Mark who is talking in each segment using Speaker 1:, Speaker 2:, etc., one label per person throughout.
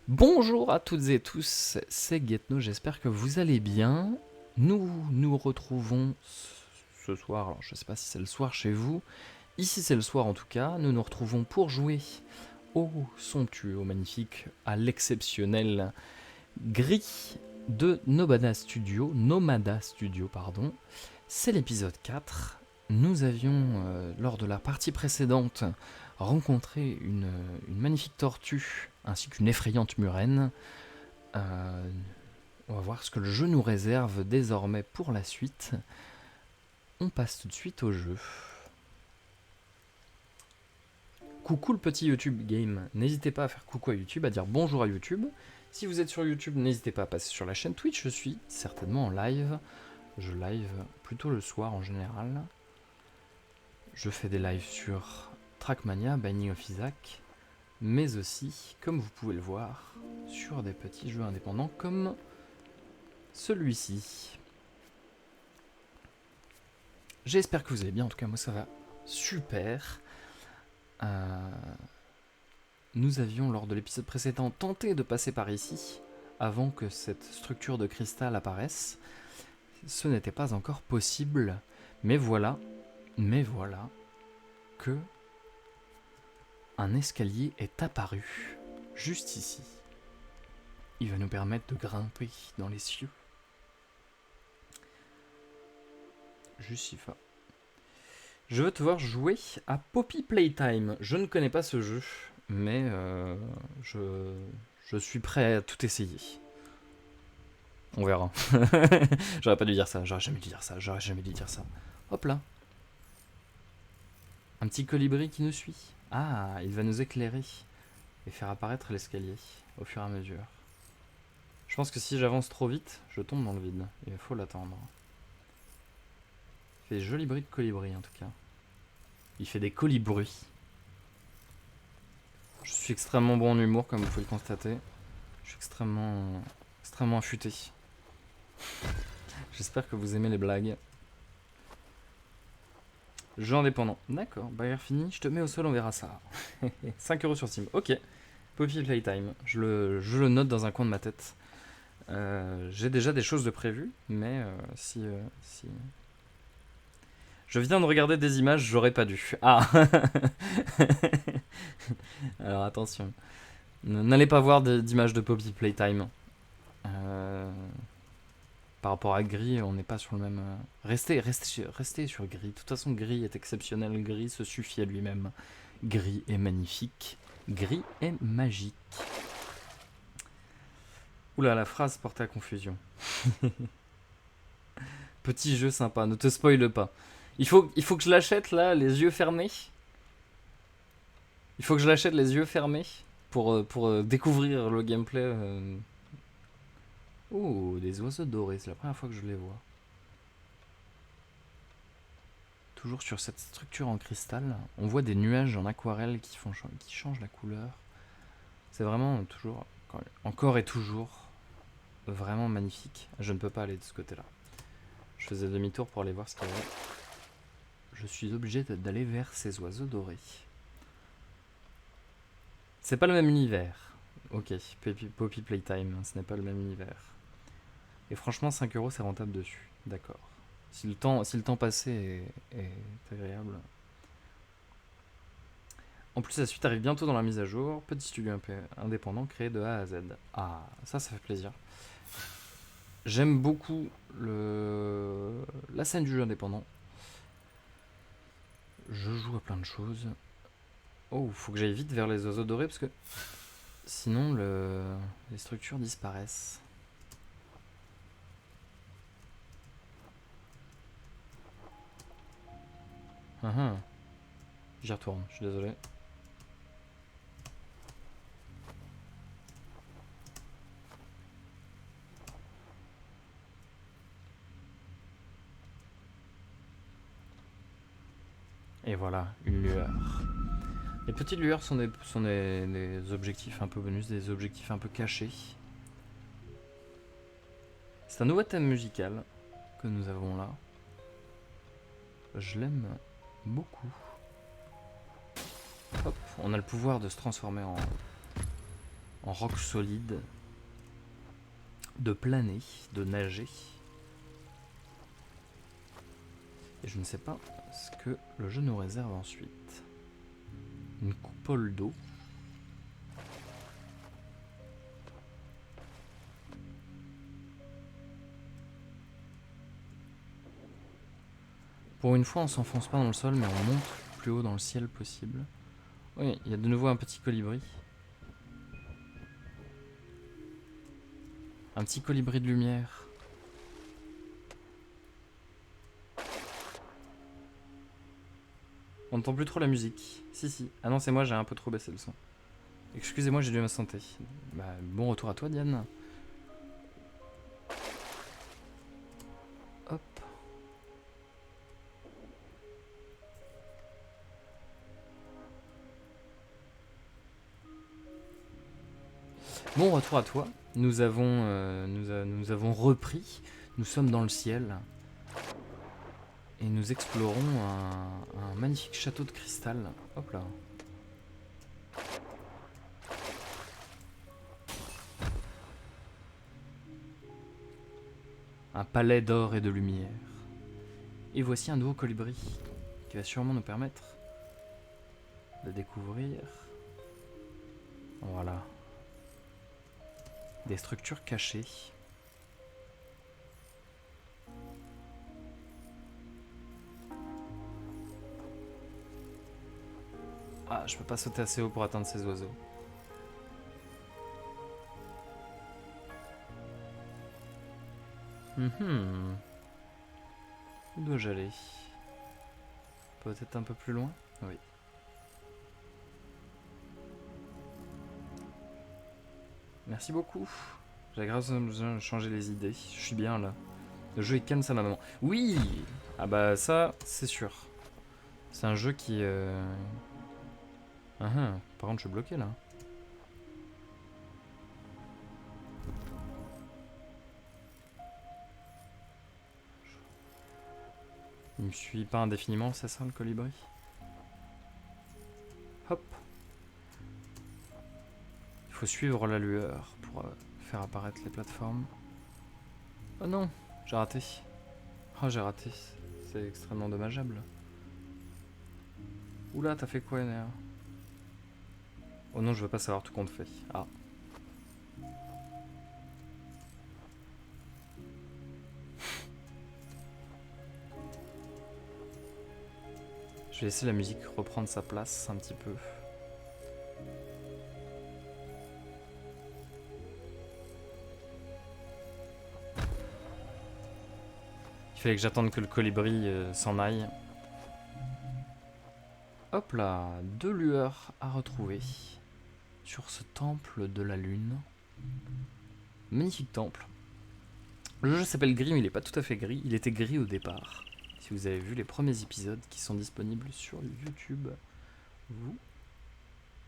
Speaker 1: Bonjour à toutes et tous, c'est Guetno, j'espère que vous allez bien. Nous nous retrouvons ce soir, alors je ne sais pas si c'est le soir chez vous, ici c'est le soir en tout cas, nous nous retrouvons pour jouer au somptueux, au magnifique, à l'exceptionnel Gris de Nomada Studio, pardon. C'est l'épisode 4. Nous avions, lors de la partie précédente, rencontré une magnifique tortue ainsi qu'une effrayante murène. On va voir ce que le jeu nous réserve désormais pour la suite. On passe tout de suite au jeu. Coucou le petit YouTube Game. N'hésitez pas à faire coucou à YouTube, à dire bonjour à YouTube. Si vous êtes sur YouTube, n'hésitez pas à passer sur la chaîne Twitch. Je suis certainement en live. Je live plutôt le soir en général. Je fais des lives sur Trackmania, Binding of Isaac, mais aussi, comme vous pouvez le voir, sur des petits jeux indépendants comme celui-ci. J'espère que vous allez bien, en tout cas moi ça va super. Nous avions lors de l'épisode précédent tenté de passer par ici avant que cette structure de cristal apparaisse. Ce n'était pas encore possible, mais voilà que un escalier est apparu juste ici. Il va nous permettre de grimper dans les cieux. Juste ici. Je veux te voir jouer à Poppy Playtime. Je ne connais pas ce jeu, mais je suis prêt à tout essayer. On verra. J'aurais pas dû dire ça, j'aurais jamais dû dire ça. Hop là. Un petit colibri qui nous suit. Ah, il va nous éclairer et faire apparaître l'escalier au fur et à mesure. Je pense que si j'avance trop vite, je tombe dans le vide. Il faut l'attendre. Il fait des jolis bruits de colibri en tout cas. Il fait des colibruits. Je suis extrêmement bon en humour, comme vous pouvez le constater. Je suis extrêmement affûté. J'espère que vous aimez les blagues. Jeu indépendant. D'accord, barrière finie, je te mets au sol, on verra ça. 5€ sur Steam. Ok. Poppy Playtime. Je le note dans un coin de ma tête. J'ai déjà des choses de prévues, mais si... Je viens de regarder des images, j'aurais pas dû. Ah. Alors attention. N'allez pas voir d'images de Poppy Playtime. Par rapport à Gris, on n'est pas sur le même... Restez sur Gris. De toute façon, Gris est exceptionnel. Gris se suffit à lui-même. Gris est magnifique. Gris est magique. Oula, la phrase portait à confusion. Petit jeu sympa, ne te spoile pas. Il faut que je l'achète là, les yeux fermés. Il faut que je l'achète les yeux fermés pour découvrir le gameplay. Oh, des oiseaux dorés, c'est la première fois que je les vois. Toujours sur cette structure en cristal, on voit des nuages en aquarelle qui changent la couleur. C'est vraiment toujours, encore et toujours, vraiment magnifique. Je ne peux pas aller de ce côté-là. Je faisais demi-tour pour aller voir ce qu'il y avait. Je suis obligé d'aller vers ces oiseaux dorés. C'est pas le même univers. Ok, Poppy Playtime, ce n'est pas le même univers. Et franchement, 5€ c'est rentable dessus. D'accord. Si le temps passé est agréable. En plus, la suite arrive bientôt dans la mise à jour. Petit studio indépendant créé de A à Z. Ah, ça fait plaisir. J'aime beaucoup la scène du jeu indépendant. Je joue à plein de choses. Oh, faut que j'aille vite vers les oiseaux dorés parce que sinon les structures disparaissent. J'y retourne, je suis désolé. Et voilà, une lueur. Les petites lueurs sont des objectifs un peu bonus, des objectifs un peu cachés. C'est un nouveau thème musical que nous avons là. Je l'aime beaucoup. Hop, on a le pouvoir de se transformer en roc solide, de planer, de nager. Et je ne sais pas ce que le jeu nous réserve ensuite. Une coupole d'eau. Pour une fois, on s'enfonce pas dans le sol, mais on monte le plus haut dans le ciel possible. Oui, il y a de nouveau un petit colibri. Un petit colibri de lumière. On n'entend plus trop la musique. Si. Ah non, c'est moi, j'ai un peu trop baissé le son. Excusez-moi, j'ai dû m'absenter. Bah, bon retour à toi, Diane. Hop. Bon retour à toi. Nous avons repris. Nous sommes dans le ciel. Et nous explorons un magnifique château de cristal. Hop là. Un palais d'or et de lumière. Et voici un nouveau colibri qui va sûrement nous permettre de découvrir. Voilà. Des structures cachées. Ah, je peux pas sauter assez haut pour atteindre ces oiseaux. Où dois-je aller? Peut-être un peu plus loin? Oui. Merci beaucoup. J'ai grave besoin de changer les idées. Je suis bien là. Le jeu est calme, ça ma maman. Oui. Ah bah ça, c'est sûr. C'est un jeu qui... Par contre, je suis bloqué là. Il me suit pas indéfiniment, c'est ça le colibri? Hop. Il faut suivre la lueur pour faire apparaître les plateformes. Oh non, j'ai raté. Oh, j'ai raté. C'est extrêmement dommageable. Oula, t'as fait quoi, Néa? Oh non, je veux pas savoir tout compte fait. Ah. Je vais laisser la musique reprendre sa place un petit peu. Il fallait que j'attende que le colibri s'en aille. Hop là, 2 lueurs à retrouver sur ce temple de la lune. Magnifique temple. Le jeu s'appelle gris, mais il n'est pas tout à fait gris. Il était gris au départ. Si vous avez vu les premiers épisodes qui sont disponibles sur YouTube, vous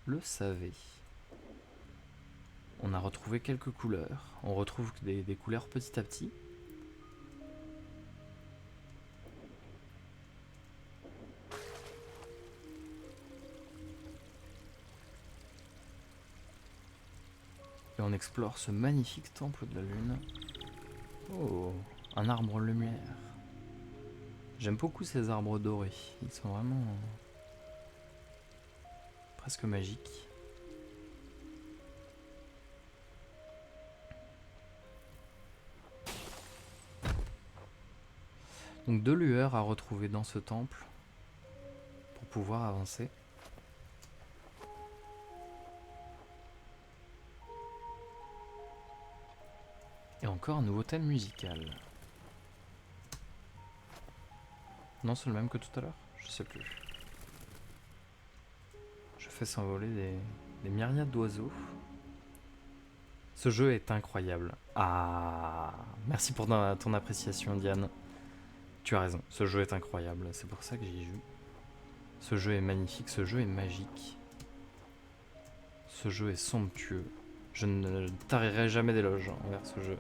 Speaker 1: le savez. On a retrouvé quelques couleurs. On retrouve des couleurs petit à petit. Et on explore ce magnifique temple de la lune. Oh, un arbre lumière. J'aime beaucoup ces arbres dorés. Ils sont vraiment presque magiques. Donc 2 lueurs à retrouver dans ce temple pour pouvoir avancer. Et encore un nouveau thème musical. Non, c'est le même que tout à l'heure? Je sais plus. Je fais s'envoler des myriades d'oiseaux. Ce jeu est incroyable. Ah, merci pour ton appréciation, Diane. Tu as raison, ce jeu est incroyable. C'est pour ça que j'y joue. Ce jeu est magnifique, ce jeu est magique. Ce jeu est somptueux. Je ne tarirai jamais d'éloges envers ce jeu.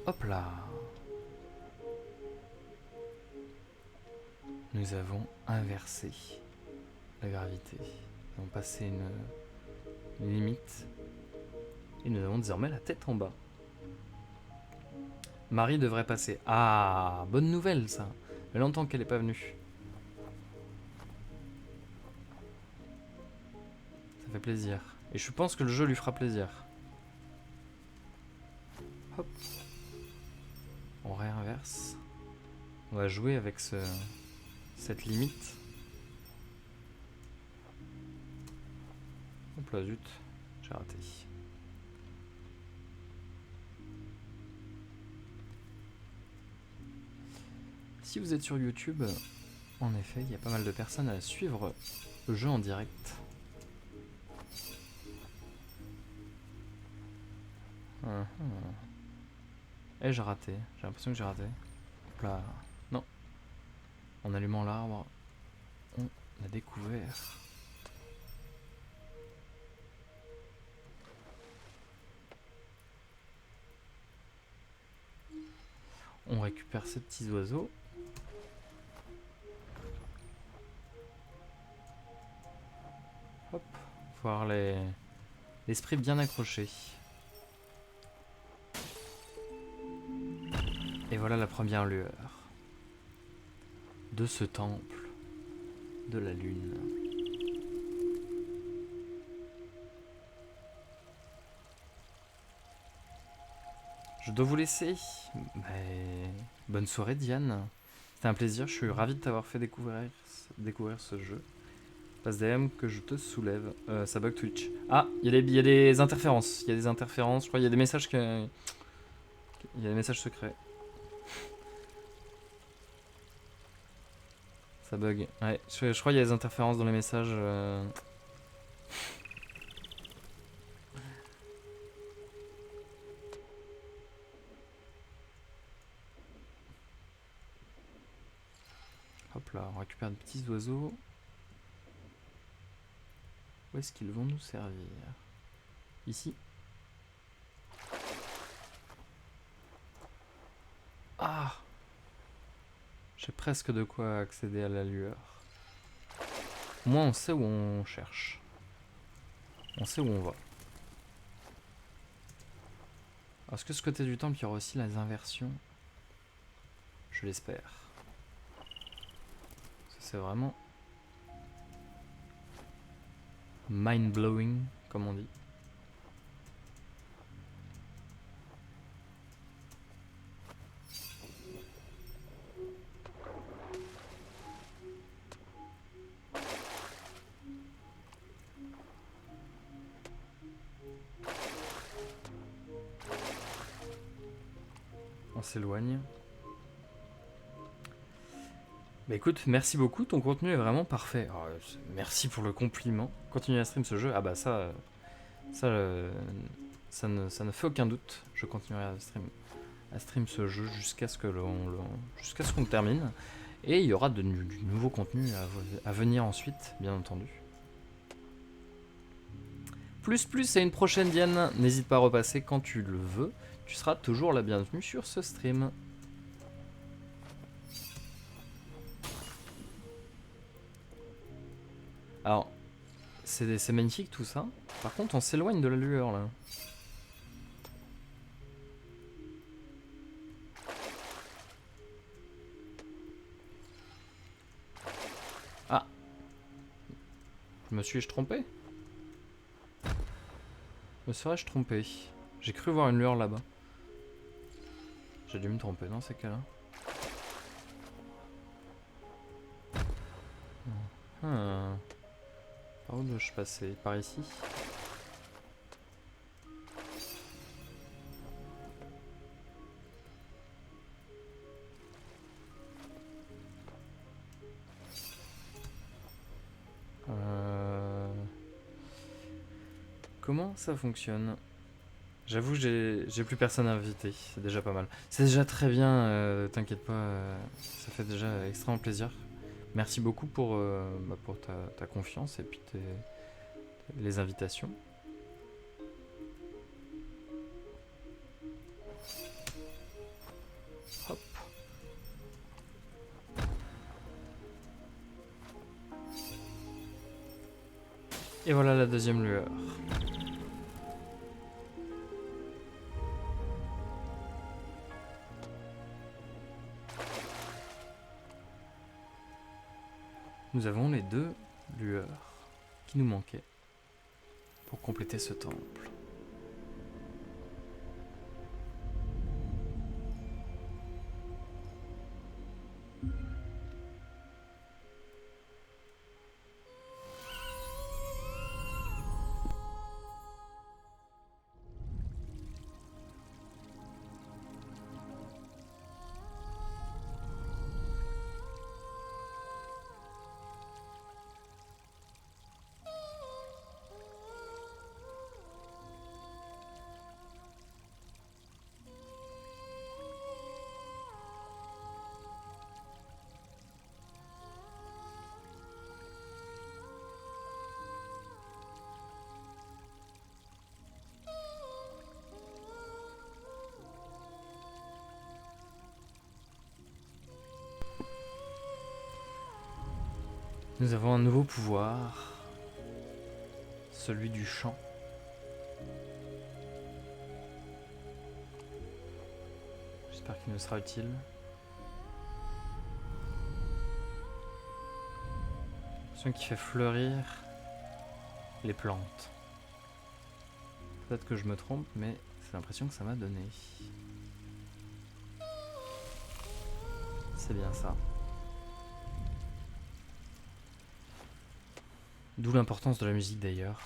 Speaker 1: Hop là. Nous avons inversé la gravité. Nous avons passé limite. Et nous avons désormais la tête en bas. Marie devrait passer. Ah, bonne nouvelle ça. Ça fait longtemps qu'elle n'est pas venue. Ça fait plaisir. Et je pense que le jeu lui fera plaisir. Hop. On réinverse. On va jouer avec cette limite. Hop là, zut. J'ai raté. Si vous êtes sur YouTube, en effet, il y a pas mal de personnes à suivre le jeu en direct. Et j'ai raté. J'ai l'impression que j'ai raté. Hop là. Non. En allumant l'arbre, on a découvert. On récupère ces petits oiseaux. Hop. Voir l'esprit bien accroché. Et voilà la première lueur de ce temple de la lune. Je dois vous laisser. Mais bonne soirée Diane. C'était un plaisir, je suis ravi de t'avoir fait découvrir ce jeu. Passe DM que je te soulève. Ça bug Twitch. Ah, il y a des interférences. Il y a des interférences, je crois qu'il y a des messages il y a des messages secrets. Ça bug. Ouais, je crois qu'il y a des interférences dans les messages. Hop là, on récupère des petits oiseaux. Où est-ce qu'ils vont nous servir? Ici. Ah! J'ai presque de quoi accéder à la lueur. Au moins on sait où on cherche. On sait où on va. Est-ce que ce côté du temple, il y aura aussi les inversions? Je l'espère. C'est vraiment mind-blowing, comme on dit. On s'éloigne. Bah écoute, merci beaucoup, ton contenu est vraiment parfait. Oh, merci pour le compliment. Continue à stream ce jeu. Ah bah ça ne fait aucun doute. Je continuerai à stream ce jeu jusqu'à ce qu'on le termine. Et il y aura du nouveau contenu à venir ensuite, bien entendu. Plus à une prochaine Diane. N'hésite pas à repasser quand tu le veux. Tu seras toujours la bienvenue sur ce stream. Alors, c'est magnifique tout ça. Par contre, on s'éloigne de la lueur là. Ah. Me suis-je trompé? Me serais-je trompé? J'ai cru voir une lueur là-bas. J'ai dû me tromper dans ces cas-là. Par où dois-je passer? Par ici? Comment ça fonctionne? J'avoue, j'ai plus personne à inviter, c'est déjà pas mal. C'est déjà très bien, t'inquiète pas, ça fait déjà extrêmement plaisir. Merci beaucoup pour ta confiance et puis les invitations. Hop. Et voilà la deuxième lueur. Nous avons les 2 lueurs qui nous manquaient pour compléter ce temple. Nous avons un nouveau pouvoir, celui du chant. J'espère qu'il nous sera utile. Celui qui fait fleurir les plantes. Peut-être que je me trompe, mais c'est l'impression que ça m'a donné. C'est bien ça. D'où l'importance de la musique d'ailleurs.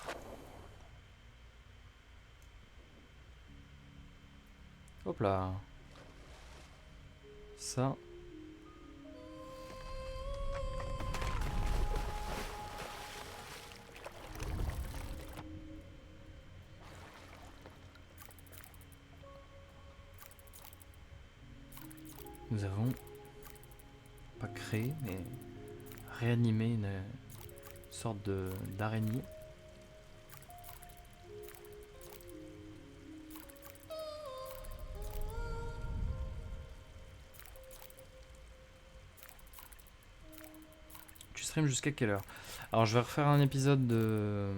Speaker 1: Hop là. Ça. Nous avons pas créé, mais réanimé une sorte d'araignée. Tu stream jusqu'à quelle heure? Alors je vais refaire un épisode de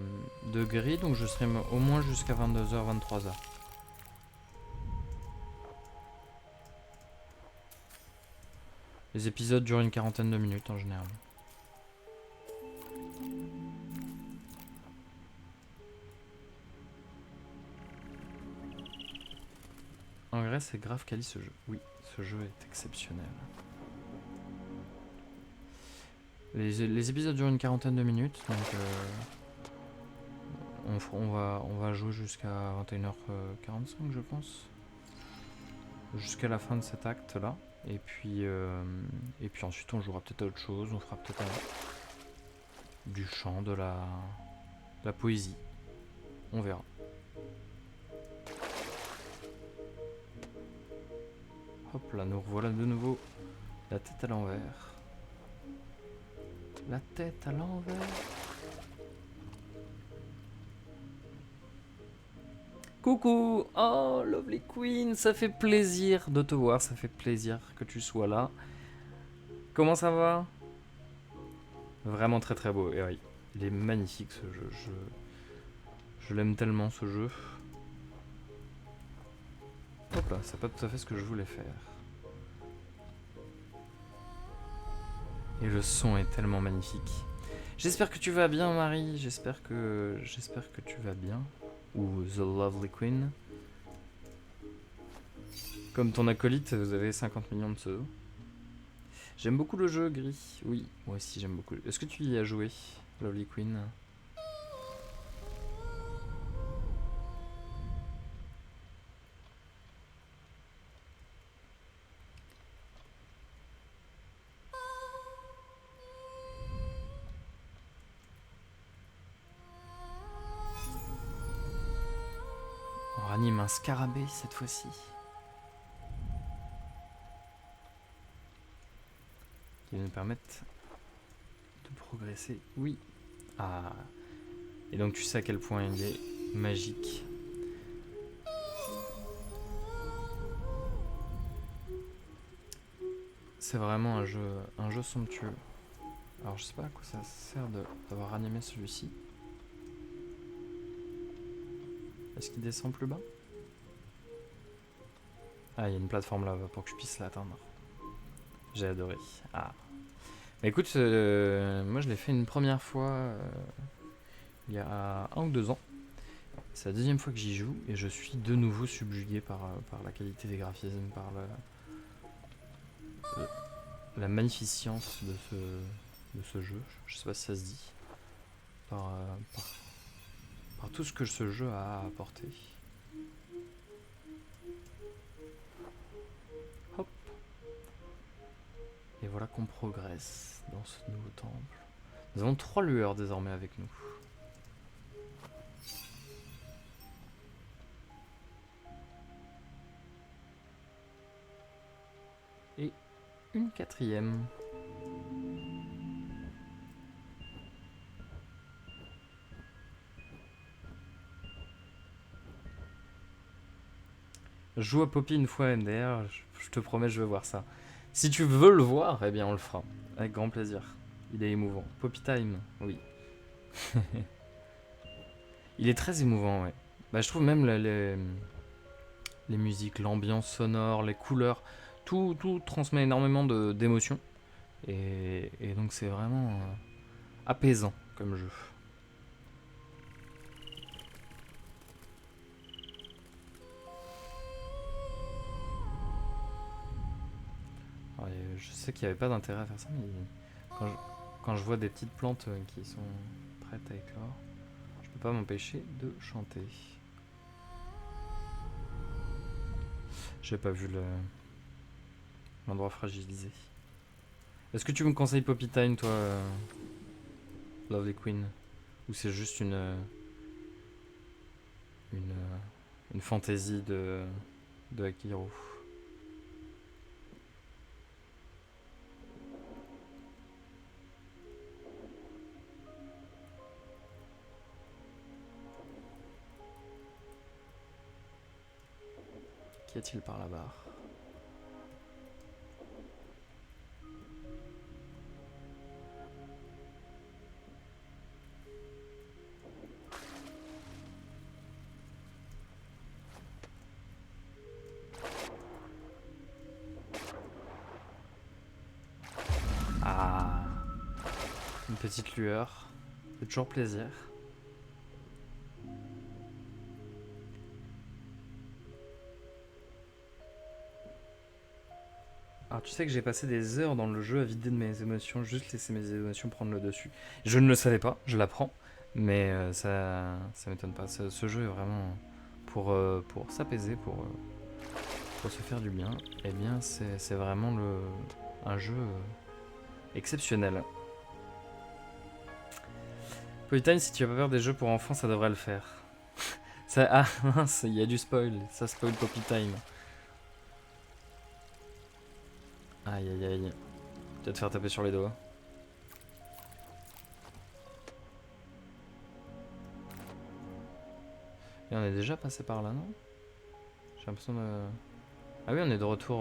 Speaker 1: Gris, donc je stream au moins jusqu'à 22h, 23h. Les épisodes durent une quarantaine de minutes en général. En vrai, c'est grave quali ce jeu. Oui, ce jeu est exceptionnel. Les épisodes durent une quarantaine de minutes, donc on va jouer jusqu'à 21h45, je pense. Jusqu'à la fin de cet acte-là. Et puis ensuite, on jouera peut-être à autre chose. On fera peut-être du chant, de la poésie. On verra. Hop là, nous revoilà de nouveau. La tête à l'envers. La tête à l'envers. Coucou! Oh, Lovely Queen, ça fait plaisir de te voir, ça fait plaisir que tu sois là. Comment ça va? Vraiment très très beau, et oui, il est magnifique ce jeu, je l'aime tellement ce jeu. Hop là, c'est pas tout à fait ce que je voulais faire. Et le son est tellement magnifique. J'espère que tu vas bien, Marie, j'espère que tu vas bien. Ou The Lovely Queen. Comme ton acolyte, vous avez 50 millions de pseudos. J'aime beaucoup le jeu, Gris. Oui, moi aussi j'aime beaucoup. Est-ce que tu y as joué, Lovely Queen? On ranime un scarabée cette fois-ci. Qui va nous permettre de progresser. Oui. Ah. Et donc tu sais à quel point il est magique. C'est vraiment un jeu somptueux. Alors je sais pas à quoi ça sert d'avoir animé celui-ci. Est-ce qu'il descend plus bas? Ah, il y a une plateforme là pour que je puisse l'atteindre. J'ai adoré. Ah. Bah, écoute, moi je l'ai fait une première fois il y a 1 ou 2 ans. C'est la deuxième fois que j'y joue et je suis de nouveau subjugué par la qualité des graphismes, par la magnificence de ce jeu. Je sais pas si ça se dit. Par, par tout ce que ce jeu a à apporter. Hop. Et voilà qu'on progresse dans ce nouveau temple. Nous avons 3 lueurs désormais avec nous. Et une 4e. Je joue à Poppy une fois MDR, je te promets, je vais voir ça. Si tu veux le voir, eh bien on le fera. Avec grand plaisir. Il est émouvant. Poppy Time, oui. Il est très émouvant, ouais. Bah, je trouve même les musiques, l'ambiance sonore, les couleurs, tout transmet énormément d'émotions. Et donc c'est vraiment apaisant comme jeu. Alors, je sais qu'il n'y avait pas d'intérêt à faire ça, mais quand je vois des petites plantes qui sont prêtes à éclore, je peux pas m'empêcher de chanter. J'ai pas vu l'endroit fragilisé. Est-ce que tu me conseilles Poppy Time, toi, Lovely Queen? Ou c'est juste une fantaisie de Akihiro? Qu'y a-t-il par là-bas? Ah, une petite lueur. C'est toujours plaisir. Alors tu sais que j'ai passé des heures dans le jeu à vider de mes émotions, juste laisser mes émotions prendre le dessus. Je ne le savais pas, je l'apprends, mais ça m'étonne pas. Ce jeu est vraiment pour s'apaiser, pour se faire du bien. Eh bien c'est vraiment un jeu exceptionnel. Polytime, si tu as pas peur des jeux pour enfants, ça devrait le faire. Ah mince, il y a du spoil, ça spoil Poppy Time. Aïe aïe aïe. Tu vas te faire taper sur les doigts. Et on est déjà passé par là, non? J'ai l'impression de... Ah oui, on est de retour...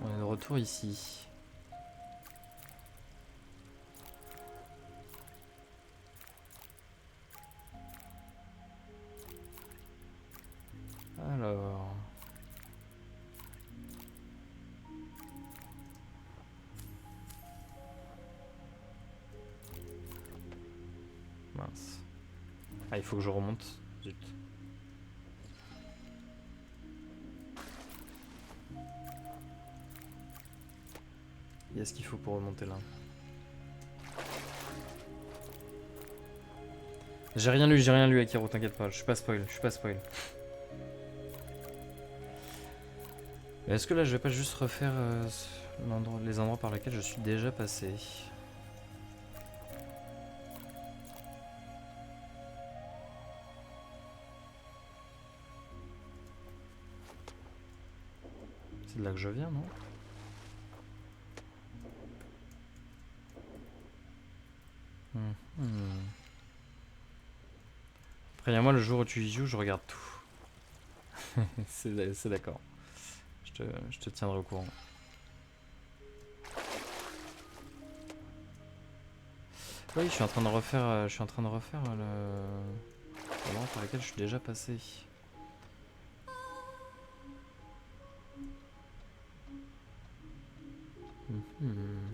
Speaker 1: On est de retour ici. Alors... Mince. Ah, il faut que je remonte. Zut. Il y a ce qu'il faut pour remonter là. J'ai rien lu Akiro, t'inquiète pas, je suis pas spoil. Est-ce que là je vais pas juste refaire les endroits par lesquels je suis déjà passé? C'est de là que je viens, non? Préviens-moi le jour où tu y joues, je regarde tout. C'est d'accord. Je te tiendrai au courant. Oui, je suis en train de refaire, l'endroit par lequel je suis déjà passé. Mhm.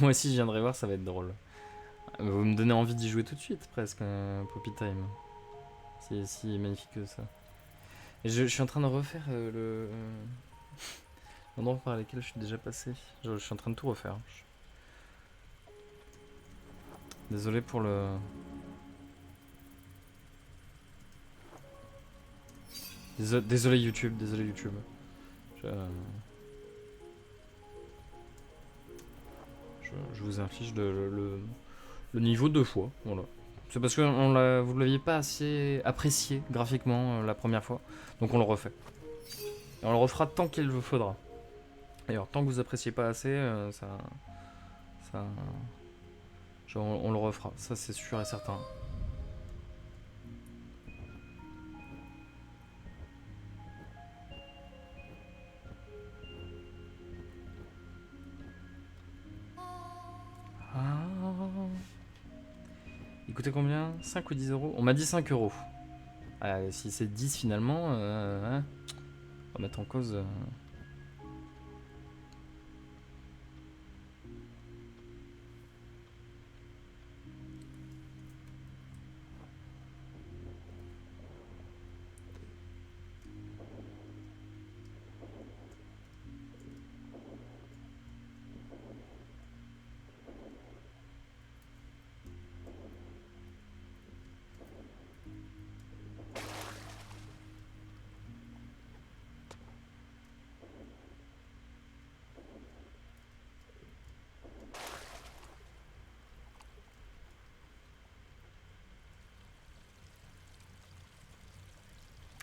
Speaker 1: Moi aussi, je viendrai voir, ça va être drôle. Vous me donnez envie d'y jouer tout de suite, presque, Poppy Time. C'est si magnifique que ça. Et je suis en train de refaire l'endroit par lequel je suis déjà passé. Je suis en train de tout refaire. Désolé pour le... Désolé YouTube, désolé YouTube. Je, je vous inflige le niveau 2 fois, voilà. C'est parce que vous ne l'aviez pas assez apprécié graphiquement la première fois, donc on le refait. Et on le refera tant qu'il vous faudra. D'ailleurs, tant que vous appréciez pas assez, ça, on le refera, ça c'est sûr et certain. Ah. Il coûtait combien? 5 ou 10 euros? On m'a dit 5 euros. Ah, si c'est 10 finalement, hein, on va mettre en cause.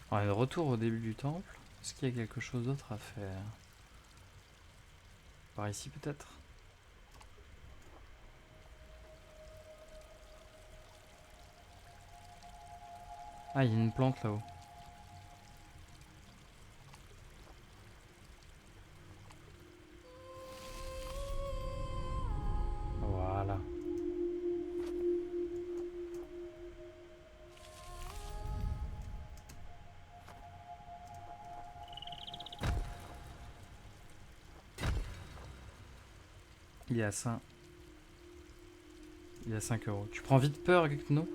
Speaker 1: On est de retour au début du temple. Est-ce qu'il y a quelque chose d'autre à faire? Par ici peut-être? Ah, il y a une plante là-haut. Voilà. Il y a 5. Il y a 5 euros. Tu prends vite peur, Gekno?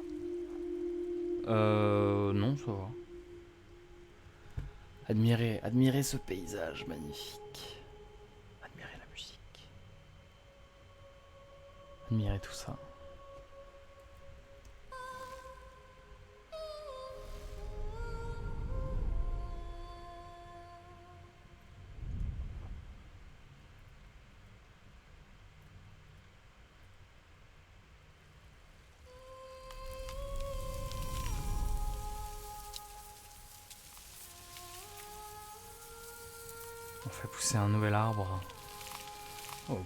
Speaker 1: Non, ça va. Admirez ce paysage magnifique. Admirez la musique. Admirez tout ça. On fait pousser un nouvel arbre. Oh,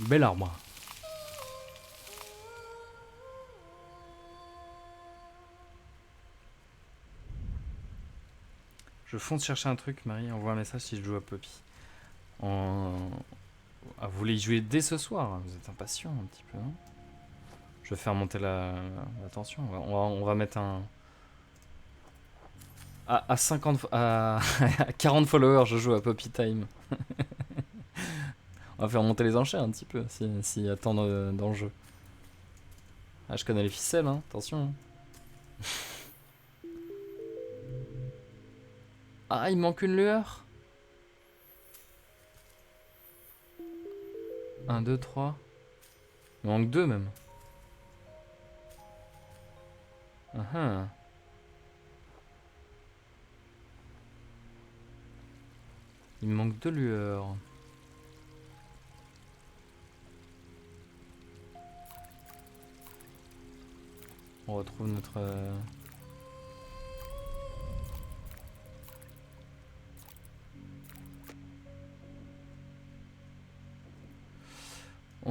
Speaker 1: bel arbre. Je fonce chercher un truc, Marie. Envoie un message si je joue à Poppy. Ah, vous voulez y jouer dès ce soir? Vous êtes impatient un petit peu, non? Je vais faire monter la tension. On va mettre un... À 50... À 40 followers, je joue à Poppy Time. On va faire monter les enchères un petit peu, s'il y a tant d'enjeux. Ah, je connais les ficelles, hein. Attention. Ah, il manque une lueur. 1, 2, 3. Il manque 2 même. Ah ah. Il me manque 2 lueurs. On retrouve notre...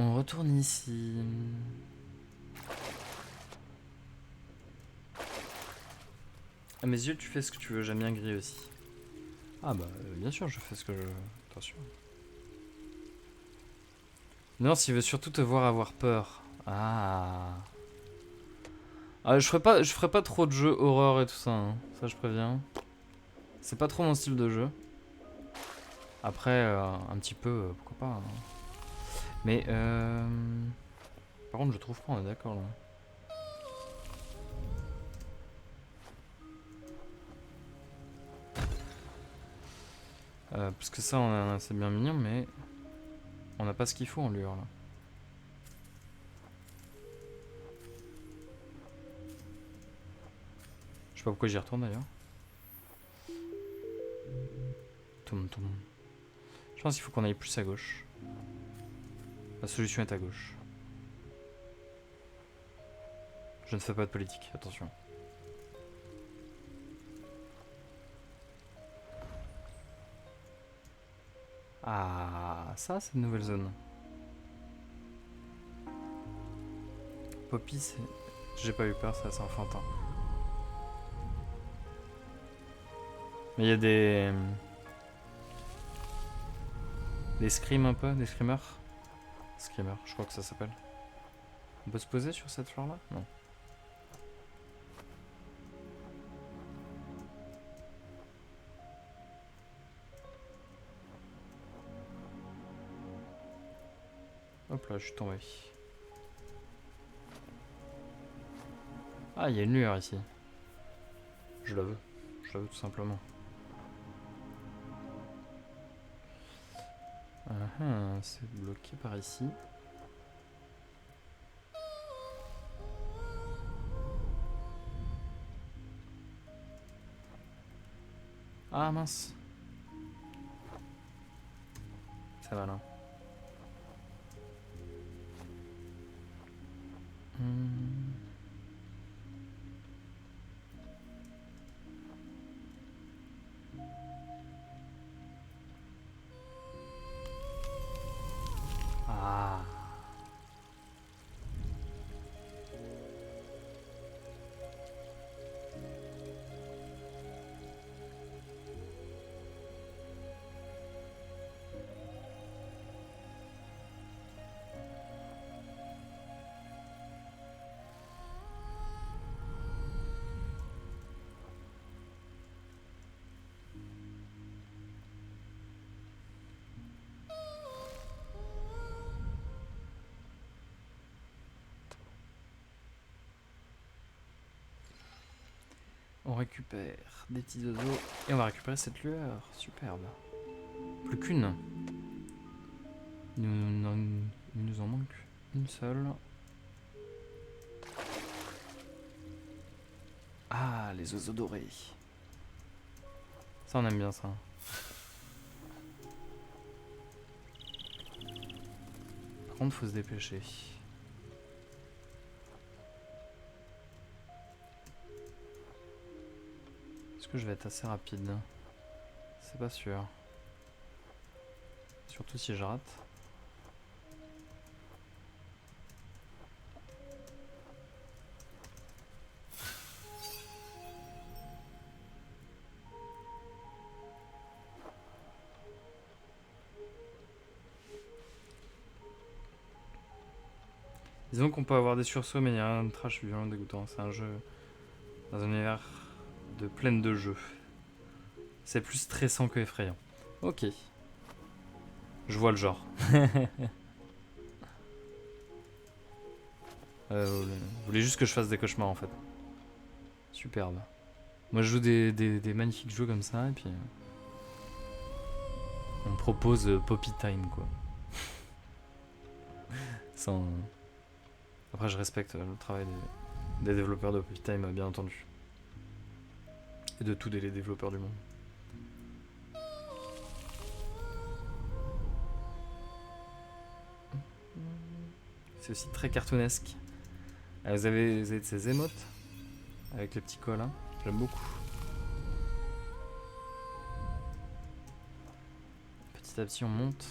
Speaker 1: On retourne ici. À mes yeux, tu fais ce que tu veux, j'aime bien gris aussi. Ah bah, bien sûr, je fais ce que je... Attention. Non, s'il veut surtout te voir avoir peur. Ah. Ah, je ferai pas trop de jeux horreur et tout ça, hein. Ça je préviens. C'est pas trop mon style de jeu. Après, un petit peu, pourquoi pas. Hein. Mais, par contre, je trouve pas, on est d'accord là. Parce que ça, c'est bien mignon, mais on n'a pas ce qu'il faut en lueur là. Je sais pas pourquoi j'y retourne d'ailleurs. Toum toum. Je pense qu'il faut qu'on aille plus à gauche. La solution est à gauche. Je ne fais pas de politique, attention. Ah, ça c'est une nouvelle zone. Poppy, c'est... J'ai pas eu peur, c'est assez enfantin. Mais il y a des... Des scrims un peu, des screamers. Screamer, je crois que ça s'appelle. On peut se poser sur cette fleur là? Non. Hop là, je suis tombé. Ah, il y a une lueur ici. Je la veux. Je la veux tout simplement. C'est bloqué par ici. Ah mince. Ça va là. Ah. On récupère des petits oiseaux et on va récupérer cette lueur. Superbe. Plus qu'une. Il nous en manque une seule. Ah, les oiseaux dorés. Ça, on aime bien ça. Par contre, faut se dépêcher. Est-ce que je vais être assez rapide? C'est pas sûr. Surtout si je rate. Disons qu'on peut avoir des sursauts, mais il n'y a rien de trash violent dégoûtant. C'est un jeu dans un univers de pleine de jeux. C'est plus stressant que effrayant. Ok. Je vois le genre. Vous voulez juste que je fasse des cauchemars en fait. Superbe. Moi je joue des magnifiques jeux comme ça et puis on me propose Poppy Time quoi. Sans... Après je respecte le travail des développeurs de Poppy Time bien entendu. Et de tous les développeurs du monde. C'est aussi très cartoonesque. Vous avez ces émotes avec les petits cols, hein. J'aime beaucoup. Petit à petit on monte.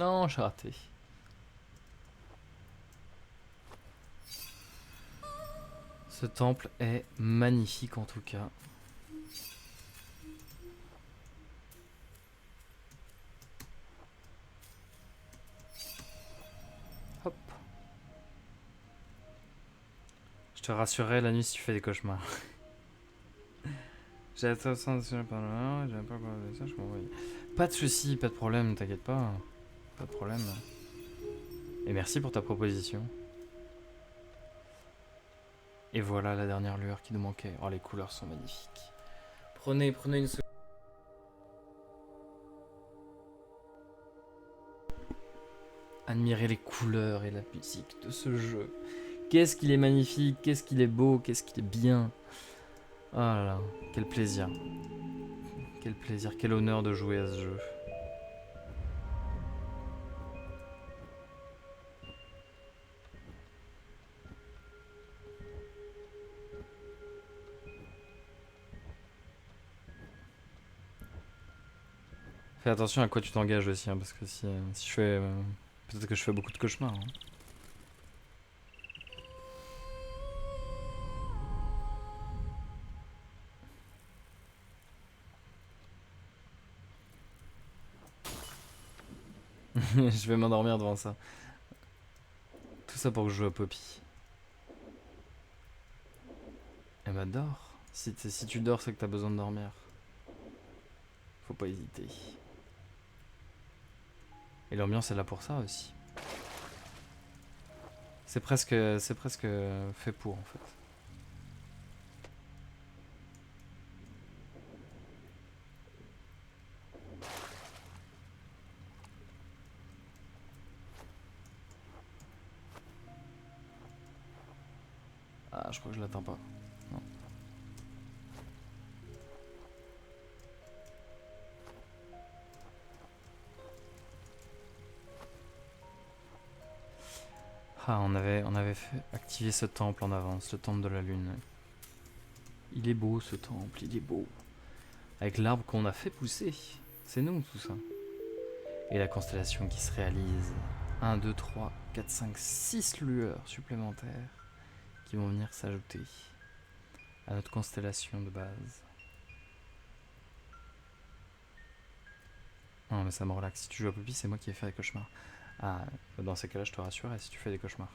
Speaker 1: Non, j'ai raté. Ce temple est magnifique en tout cas. Hop. Je te rassurerai la nuit si tu fais des cauchemars. J'ai attention par là, j'avais pas encore vu ça, je m'envoie. Pas de soucis, pas de problème, t'inquiète pas. Pas de problème. Et merci pour ta proposition. Et voilà la dernière lueur qui nous manquait. Oh, les couleurs sont magnifiques. Prenez une seconde. Admirez les couleurs et la musique de ce jeu. Qu'est-ce qu'il est magnifique, qu'est-ce qu'il est beau, qu'est-ce qu'il est bien. Oh là là, quel plaisir. Quel plaisir, quel honneur de jouer à ce jeu. Fais attention à quoi tu t'engages aussi, hein, parce que si je fais... peut-être que je fais beaucoup de cauchemars. Hein. Je vais m'endormir devant ça. Tout ça pour que je joue à Poppy. Eh bah dors. Si tu dors, c'est que t'as besoin de dormir. Faut pas hésiter. Et l'ambiance est là pour ça aussi. C'est presque fait pour en fait. Ah, je crois que je l'atteins pas. Non. Ah, on avait fait activer ce temple en avance, le temple de la lune. Il est beau ce temple, il est beau. Avec l'arbre qu'on a fait pousser. C'est nous tout ça. Et la constellation qui se réalise. 1, 2, 3, 4, 5, 6 lueurs supplémentaires qui vont venir s'ajouter à notre constellation de base. Non mais ça me relaxe. Si tu joues à Poppy, c'est moi qui ai fait les cauchemars. Ah, dans ces cas-là, je te rassurerai si tu fais des cauchemars.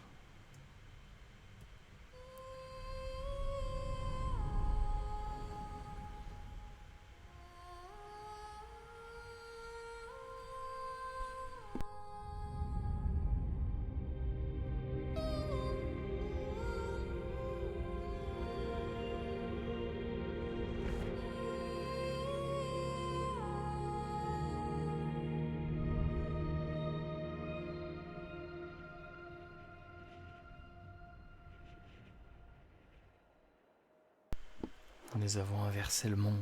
Speaker 1: Nous avons inversé le monde.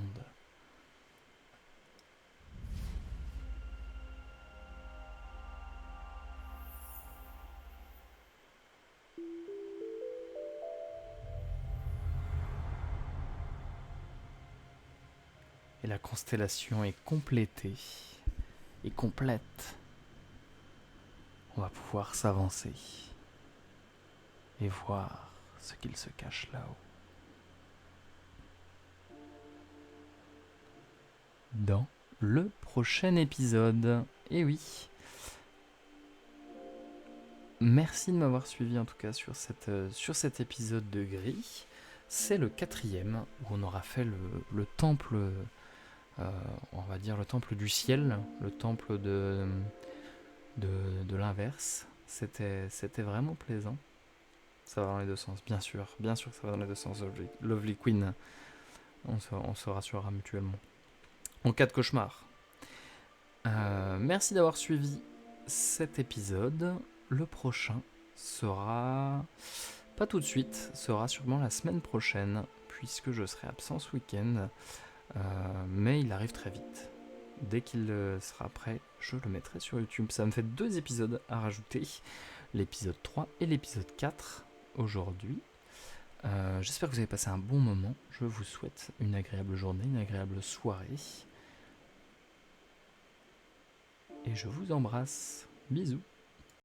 Speaker 1: Et la constellation est complétée et complète. On va pouvoir s'avancer et voir ce qu'il se cache là-haut. Dans le prochain épisode. Et oui. Merci de m'avoir suivi en tout cas sur cet épisode de Gris. C'est le 4e où on aura fait le temple, on va dire le temple du ciel, le temple de l'inverse. C'était vraiment plaisant. Ça va dans les deux sens, bien sûr que ça va dans les deux sens. Lovely Queen, on se rassurera mutuellement. En cas de cauchemar. Merci d'avoir suivi cet épisode. Le prochain sera pas tout de suite, sera sûrement la semaine prochaine, puisque je serai absent ce week-end. Mais il arrive très vite. Dès qu'il sera prêt, je le mettrai sur YouTube. Ça me fait 2 épisodes à rajouter, l'épisode 3 et l'épisode 4 aujourd'hui. J'espère que vous avez passé un bon moment. Je vous souhaite une agréable journée, une agréable soirée. Et je vous embrasse. Bisous.